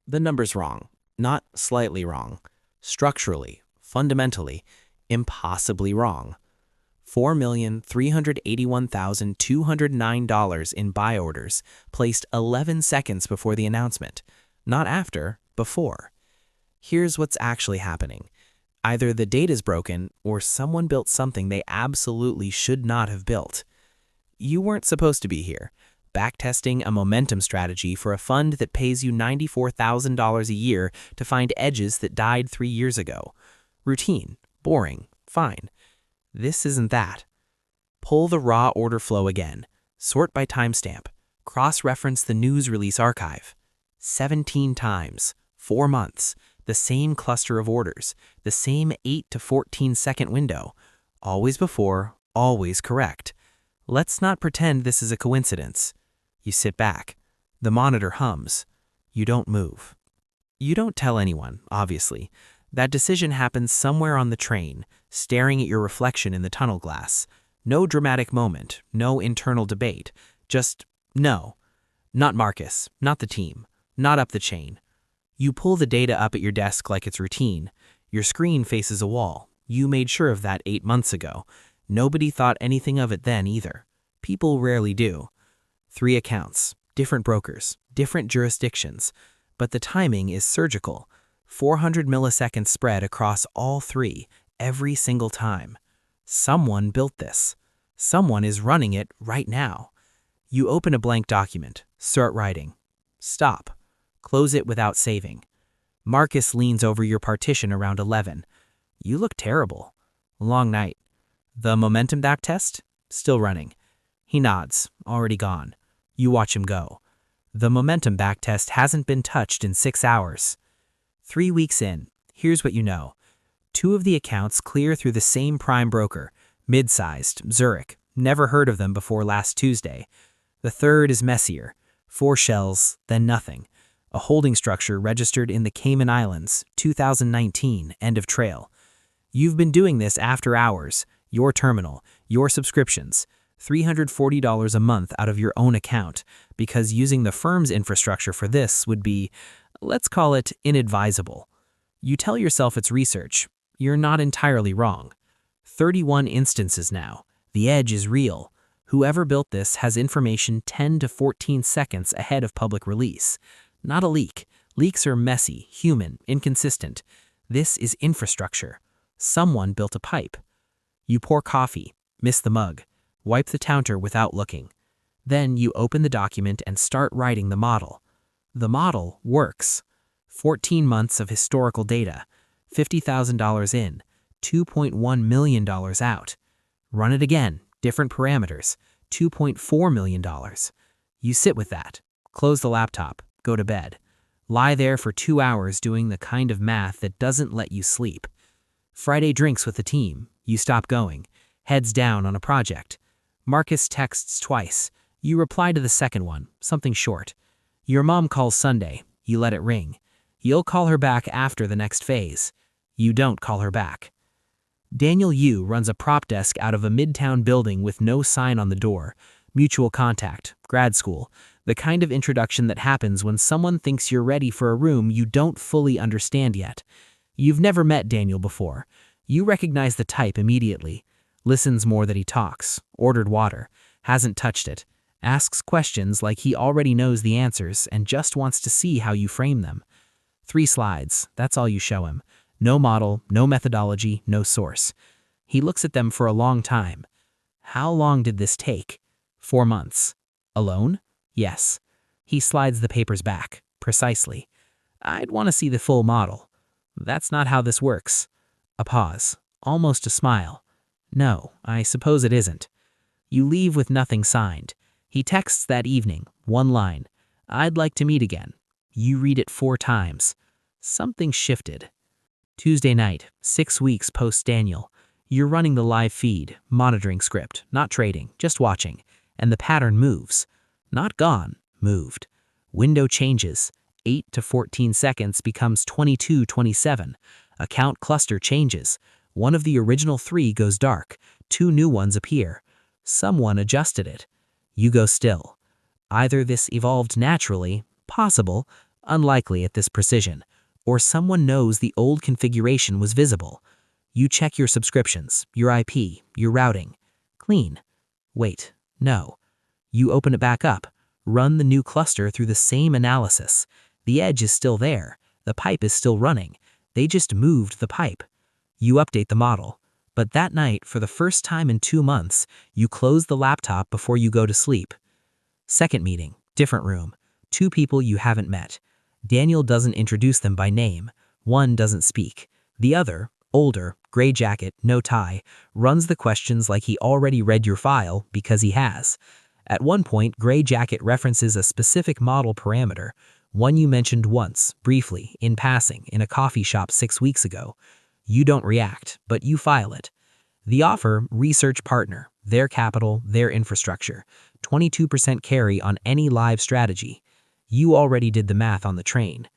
The number's wrong. Not slightly wrong. Structurally, fundamentally, impossibly wrong. $4,381,209 in buy orders placed 11 seconds before the announcement. Not after, before. Here's what's actually happening. Either the data's broken or someone built something they absolutely should not have built. You weren't supposed to be here, backtesting a momentum strategy for a fund that pays you $94,000 a year to find edges that died 3 years ago. Routine, boring, fine. This isn't that. Pull the raw order flow again, sort by timestamp, cross-reference the news release archive. 17 times, 4 months, the same cluster of orders, the same 8 to 14 second window. Always before, always correct. Let's not pretend this is a coincidence. You sit back. The monitor hums. You don't move. You don't tell anyone, obviously. That decision happens somewhere on the train, staring at your reflection in the tunnel glass. No dramatic moment, no internal debate. Just no. Not Marcus, not the team, not up the chain. You pull the data up at your desk like it's routine. Your screen faces a wall. You made sure of that 8 months ago. Nobody thought anything of it then either. People rarely do. 3 accounts, different brokers, different jurisdictions. But the timing is surgical. 400 milliseconds spread across all 3, every single time. Someone built this. Someone is running it right now. You open a blank document, start writing. Stop. Close it without saving. Marcus leans over your partition around 11. You look terrible. Long night. The momentum backtest? Still running. He nods, already gone. You watch him go. The momentum backtest hasn't been touched in 6 hours. 3 weeks in, here's what you know. 2 of the accounts clear through the same prime broker, mid-sized, Zurich. Never heard of them before last Tuesday. The third is messier. 4 shells, then nothing. A holding structure registered in the Cayman Islands, 2019, end of trail. You've been doing this after hours, your terminal, your subscriptions, $340 a month out of your own account, because using the firm's infrastructure for this would be, let's call it, inadvisable. You tell yourself it's research. You're not entirely wrong. 31 instances now. The edge is real. Whoever built this has information 10 to 14 seconds ahead of public release. Not a leak. Leaks are messy, human, inconsistent. This is infrastructure. Someone built a pipe. You pour coffee, miss the mug, wipe the counter without looking. Then you open the document and start writing the model. The model works. 14 months of historical data, $50,000 in, $2.1 million out. Run it again, different parameters, $2.4 million. You sit with that, close the laptop, go to bed. Lie there for 2 hours doing the kind of math that doesn't let you sleep. Friday drinks with the team, you stop going, heads down on a project. Marcus texts twice. You reply to the second one, something short. Your mom calls Sunday, you let it ring. You'll call her back after the next phase. You don't call her back. Daniel Yu runs a prop desk out of a midtown building with no sign on the door. Mutual contact, grad school, the kind of introduction that happens when someone thinks you're ready for a room you don't fully understand yet. You've never met Daniel before. You recognize the type immediately. Listens more than he talks, ordered water, hasn't touched it, asks questions like he already knows the answers and just wants to see how you frame them. 3 slides, that's all you show him. No model, no methodology, no source. He looks at them for a long time. How long did this take? 4 months. Alone? Yes. He slides the papers back, precisely. I'd want to see the full model. That's not how this works. A pause, almost a smile. No, I suppose it isn't. You leave with nothing signed. He texts that evening, 1 line. I'd like to meet again. You read it 4 times. Something shifted. Tuesday night, 6 weeks post-Daniel. You're running the live feed, monitoring script, not trading, just watching. And the pattern moves. Not gone, moved. Window changes. 8 to 14 seconds becomes 22-27. Account cluster changes. One of the original 3 goes dark. 2 new ones appear. Someone adjusted it. You go still. Either this evolved naturally, possible, Unlikely at this precision. Or someone knows the old configuration was visible. You check your subscriptions, your IP, your routing. Clean. Wait, no. You open it back up, run the new cluster through the same analysis. The edge is still there. The pipe is still running. They just moved the pipe. You update the model. But that night, for the first time in 2 months, you close the laptop before you go to sleep. Second meeting, different room. 2 people you haven't met. Daniel doesn't introduce them by name. One doesn't speak. The other, older, gray jacket, no tie, runs the questions like he already read your file because he has. At one point, gray jacket references a specific model parameter, one you mentioned once, briefly, in passing, in a coffee shop 6 weeks ago. You don't react, but you file it. The offer, research partner, their capital, their infrastructure, 22% carry on any live strategy. You already did the math on the train.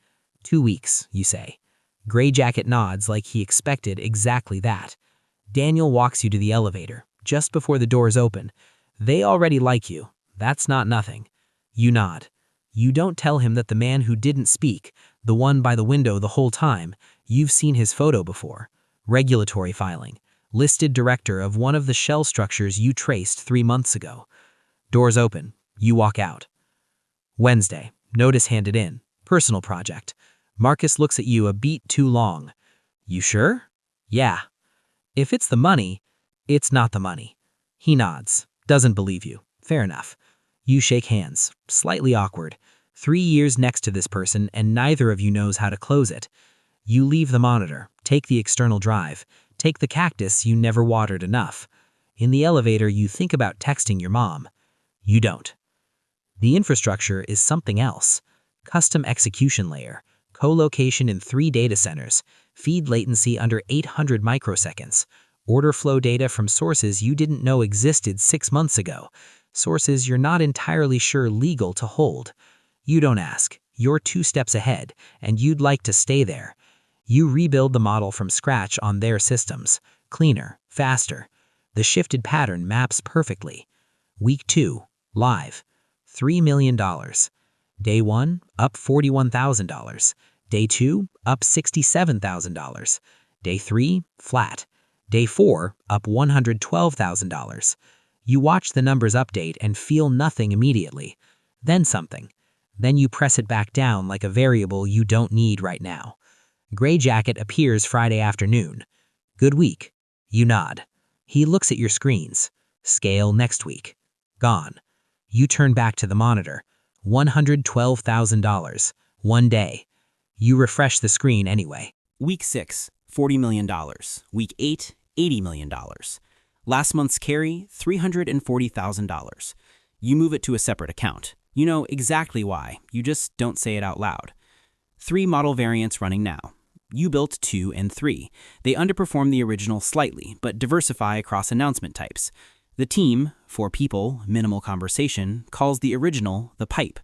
2 weeks, you say. Gray jacket nods like he expected exactly that. Daniel walks you to the elevator, just before the doors open. They already like you. That's not nothing. You nod. You don't tell him that the man who didn't speak, the one by the window the whole time, you've seen his photo before. Regulatory filing. Listed director of one of the shell structures you traced 3 months ago. Doors open. You walk out. Wednesday. Notice handed in. Personal project. Marcus looks at you a beat too long. You sure? Yeah. If it's the money, it's not the money. He nods. Doesn't believe you. Fair enough. You shake hands. Slightly awkward. 3 years next to this person and neither of you knows how to close it. You leave the monitor. Take the external drive. Take the cactus you never watered enough. In the elevator, you think about texting your mom. You don't. The infrastructure is something else. Custom execution layer. Co-location in 3 data centers. Feed latency under 800 microseconds. Order flow data from sources you didn't know existed 6 months ago. Sources you're not entirely sure legal to hold. You don't ask. You're 2 steps ahead, and you'd like to stay there. You rebuild the model from scratch on their systems. Cleaner, faster. The shifted pattern maps perfectly. Week 2, live. $3 million. Day 1, up $41,000. Day 2, up $67,000. Day 3, flat. Day 4, up $112,000. You watch the numbers update and feel nothing immediately. Then something. Then you press it back down like a variable you don't need right now. Gray jacket appears Friday afternoon. Good week. You nod. He looks at your screens. Scale next week. Gone. You turn back to the monitor. $112,000. 1 day. You refresh the screen anyway. Week 6, $40 million. Week 8, $80 million. Last month's carry, $340,000. You move it to a separate account. You know exactly why, you just don't say it out loud. 3 model variants running now. You built 2 and 3. They underperform the original slightly, but diversify across announcement types. The team, 4 people, minimal conversation, calls the original the pipe.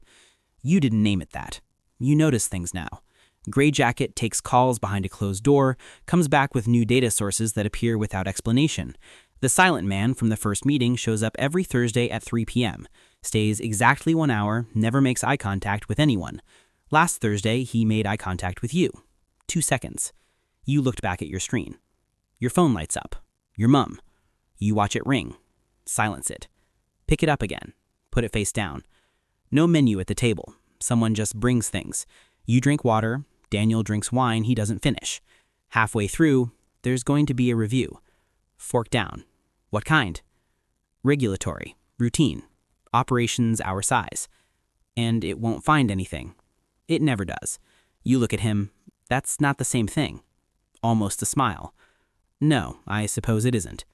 You didn't name it that. You notice things now. Gray jacket takes calls behind a closed door, comes back with new data sources that appear without explanation. The silent man from the first meeting shows up every Thursday at 3 p.m., stays exactly 1 hour, never makes eye contact with anyone. Last Thursday, he made eye contact with you. 2 seconds. You looked back at your screen. Your phone lights up. Your mum. You watch it ring. Silence it. Pick it up again. Put it face down. No menu at the table. Someone just brings things. You drink water. Daniel drinks wine he doesn't finish. Halfway through, there's going to be a review. Fork down. What kind? Regulatory. Routine. Operations our size. And it won't find anything. It never does. You look at him. That's not the same thing. Almost a smile. No, I suppose it isn't.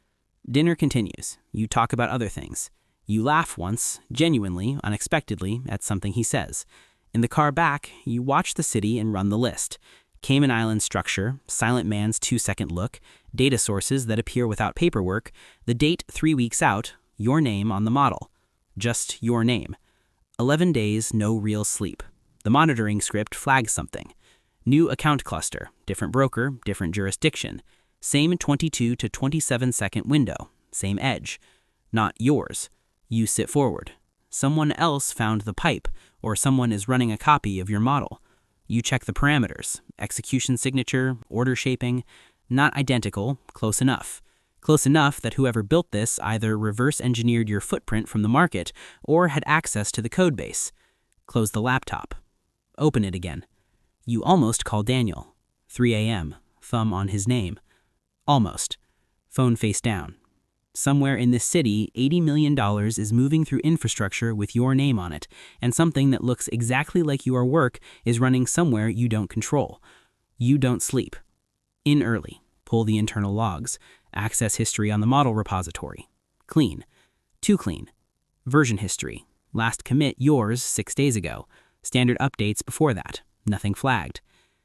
Dinner continues. You talk about other things. You laugh once, genuinely, unexpectedly, at something he says. In the car back, you watch the city and run the list. Cayman Island structure, Silent Man's 2-second look, data sources that appear without paperwork, the date 3 weeks out, your name on the model. Just your name. 11 days, no real sleep. The monitoring script flags something. New account cluster, different broker, different jurisdiction. Same 22 to 27 second window, same edge. Not yours. You sit forward. Someone else found the pipe, or someone is running a copy of your model. You check the parameters, execution signature, order shaping, not identical, close enough. Close enough that whoever built this either reverse engineered your footprint from the market or had access to the codebase. Close the laptop. Open it again. You almost call Daniel. 3 a.m., thumb on his name. Almost. Phone face down. Somewhere in this city, $80 million is moving through infrastructure with your name on it, and something that looks exactly like your work is running somewhere you don't control. You don't sleep. In early. Pull the internal logs. Access history on the model repository. Clean. Too clean. Version history. Last commit yours 6 days ago. Standard updates before that. Nothing flagged.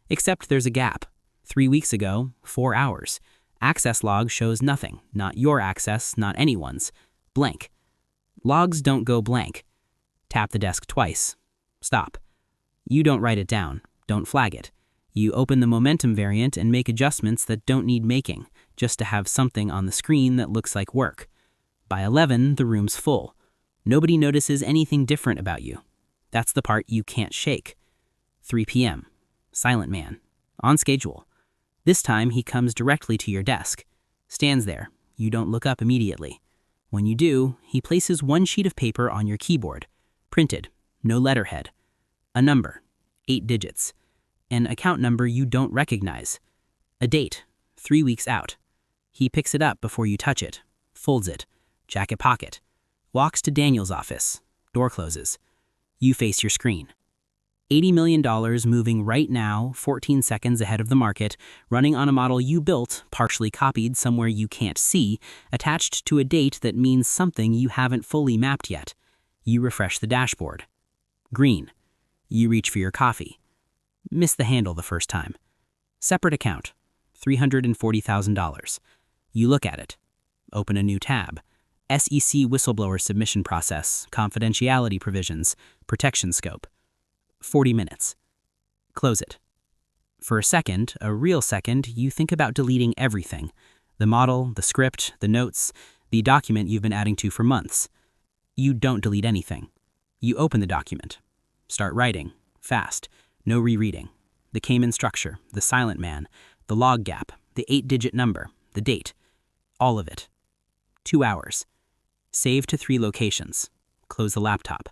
Except there's a gap. 3 weeks ago, 4 hours. Access log shows nothing. Not your access, not anyone's. Blank. Logs don't go blank. Tap the desk twice. Stop. You don't write it down. Don't flag it. You open the momentum variant and make adjustments that don't need making, just to have something on the screen that looks like work. By 11, the room's full. Nobody notices anything different about you. That's the part you can't shake. 3 p.m. Silent man. On schedule. This time, he comes directly to your desk. Stands there. You don't look up immediately. When you do, he places one sheet of paper on your keyboard. Printed. No letterhead. A number. 8 digits. An account number you don't recognize. A date. 3 weeks out. He picks it up before you touch it. Folds it. Jacket pocket. Walks to Daniel's office. Door closes. You face your screen. $80 million moving right now, 14 seconds ahead of the market, running on a model you built, partially copied somewhere you can't see, attached to a date that means something you haven't fully mapped yet. You refresh the dashboard. Green. You reach for your coffee. Miss the handle the first time. Separate account. $340,000. You look at it. Open a new tab. SEC whistleblower submission process, confidentiality provisions, protection scope. 40 minutes. Close it. For a second, a real second, you think about deleting everything. The model, the script, the notes, the document you've been adding to for months. You don't delete anything. You open the document. Start writing. Fast. No rereading. The Cayman structure, the silent man, the log gap, the 8-digit number, the date. All of it. 2 hours. Save to 3 locations. Close the laptop.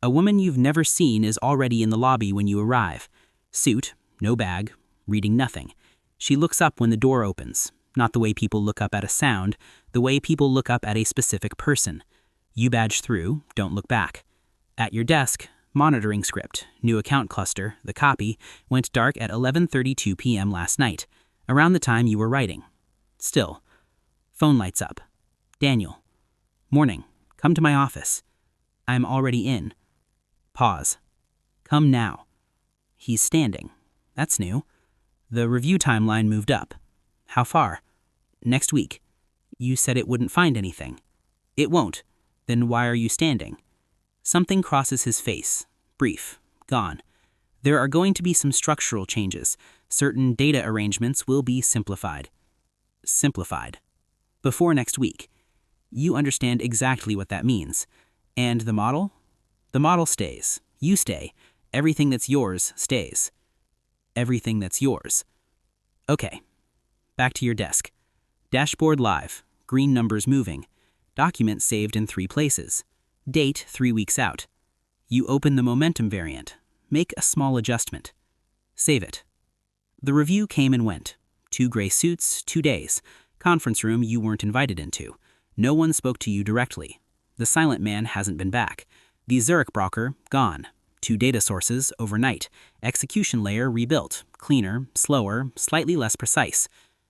A woman you've never seen is already in the lobby when you arrive. Suit, no bag, reading nothing. She looks up when the door opens. Not the way people look up at a sound, the way people look up at a specific person. You badge through, don't look back. At your desk, monitoring script, new account cluster, the copy, went dark at 11:32 p.m. last night, around the time you were writing. Still. Phone lights up. Daniel. Morning. Come to my office. I'm already in. Pause. Come now. He's standing. That's new. The review timeline moved up. How far? Next week. You said it wouldn't find anything. It won't. Then why are you standing? Something crosses his face. Brief. Gone. There are going to be some structural changes. Certain data arrangements will be simplified. Simplified. Before next week. You understand exactly what that means. And the model? The model stays. You stay. Everything that's yours stays. Everything that's yours. Okay. Back to your desk. Dashboard live. Green numbers moving. Document saved in 3 places. Date 3 weeks out. You open the momentum variant. Make a small adjustment. Save it. The review came and went. 2 gray suits, 2 days. Conference room you weren't invited into. No one spoke to you directly. The silent man hasn't been back. The Zurich broker, gone. 2 data sources, overnight. Execution layer rebuilt. Cleaner, slower, slightly less precise.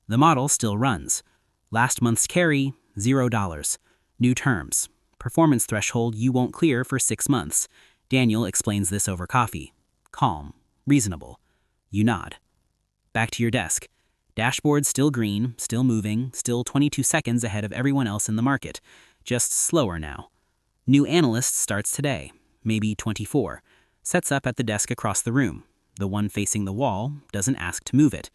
The model still runs. Last month's carry, $0. New terms. Performance threshold you won't clear for 6 months. Daniel explains this over coffee. Calm. Reasonable. You nod. Back to your desk. Dashboard still green, still moving, still 22 seconds ahead of everyone else in the market. Just slower now. New analyst starts today, maybe 24. Sets up at the desk across the room. The one facing the wall doesn't ask to move it.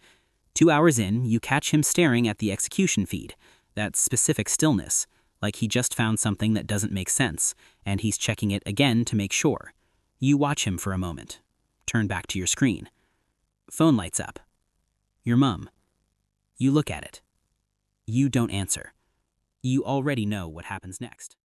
2 hours in, you catch him staring at the execution feed. That specific stillness, like he just found something that doesn't make sense, and he's checking it again to make sure. You watch him for a moment. turn back to your screen. Phone lights up. Your mom. You look at it. You don't answer. You already know what happens next.